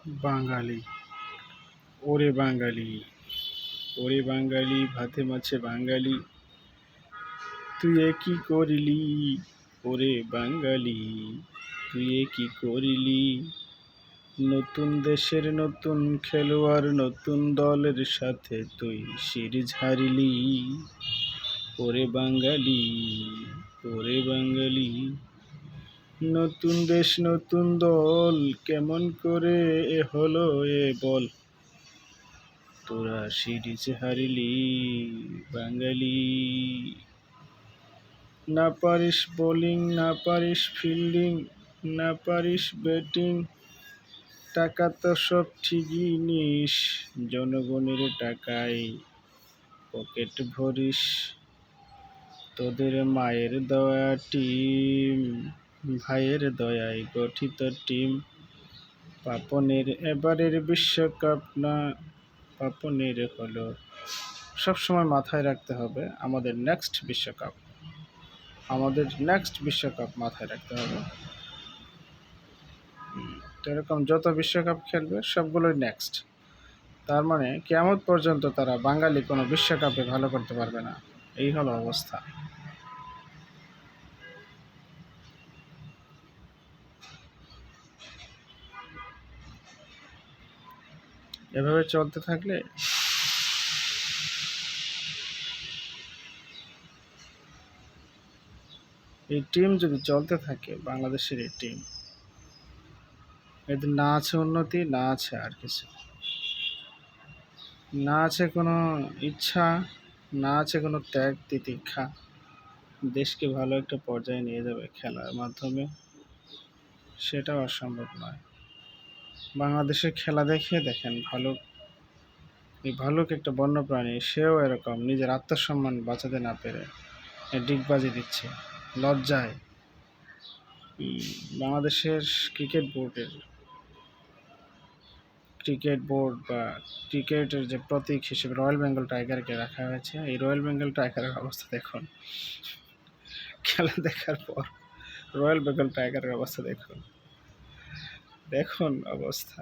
বাঙালি, ওরে বাঙালি, ওরে বাঙালি, ভাতে মাছে বাঙালি, তুই এ কি করিলি? ওরে বাঙালি, তুই এ কি করিলি? নতুন দেশের নতুন খেলোয়াড়, নতুন দলের সাথে তুই সিরিজ হারিলি। ওরে বাঙালি, ওরে বাঙালি, নতুন দেশ নতুন দল, কেমন করে এ হলো এ বল? তোরা সিরিজ হারিলি বাঙালি। না পারিস বোলিং, না পারিস ফিল্ডিং, না পারিস ব্যাটিং, টাকা তো সব ঠিকই নিস, জনগণের টাকায় পকেট ভরিস। তোদের মায়ের দেওয়া টিম, ভাইয়ের দয়ায় গঠিত টিম, পাপনের এবারের বিশ্বকাপ না, পাপনের হলো। সবসময় মাথায় রাখতে হবে আমাদের নেক্সট বিশ্বকাপ, আমাদের নেক্সট বিশ্বকাপ মাথায় রাখতে হবে। তো এরকম যত বিশ্বকাপ খেলবে সবগুলোই নেক্সট। তার মানে কিয়ামত পর্যন্ত তারা বাঙালি কোনো বিশ্বকাপে ভালো করতে পারবে না, এই হলো অবস্থা। এভাবে চলতে থাকলে এই টিম যদি চলতে থাকে, বাংলাদেশের এই টিম, এদের না আছে উন্নতি, না আছে আর কিছু, না আছে কোনো ইচ্ছা, না আছে কোনো ত্যাগ তিতিক্ষা দেশকে ভালো একটা পর্যায়ে নিয়ে যাবে খেলার মাধ্যমে, সেটাও আর সম্ভব নয়। বাংলাদেশের খেলা দেখে দেখেন, ভালুক, এই ভালুক একটা বন্যপ্রাণী, সেও এরকম নিজের আত্মসম্মান বাঁচাতে না পেরে ডিগবাজি দিচ্ছে লজ্জায়। বাংলাদেশের ক্রিকেট বোর্ড বা ক্রিকেটের যে প্রতীক হিসেবে রয়্যাল বেঙ্গল টাইগারকে রাখা হয়েছে, এই রয়্যাল বেঙ্গল টাইগারের অবস্থা দেখুন। খেলা দেখার পর রয়্যাল বেঙ্গল টাইগারের অবস্থা দেখুন, দেখুন অবস্থা।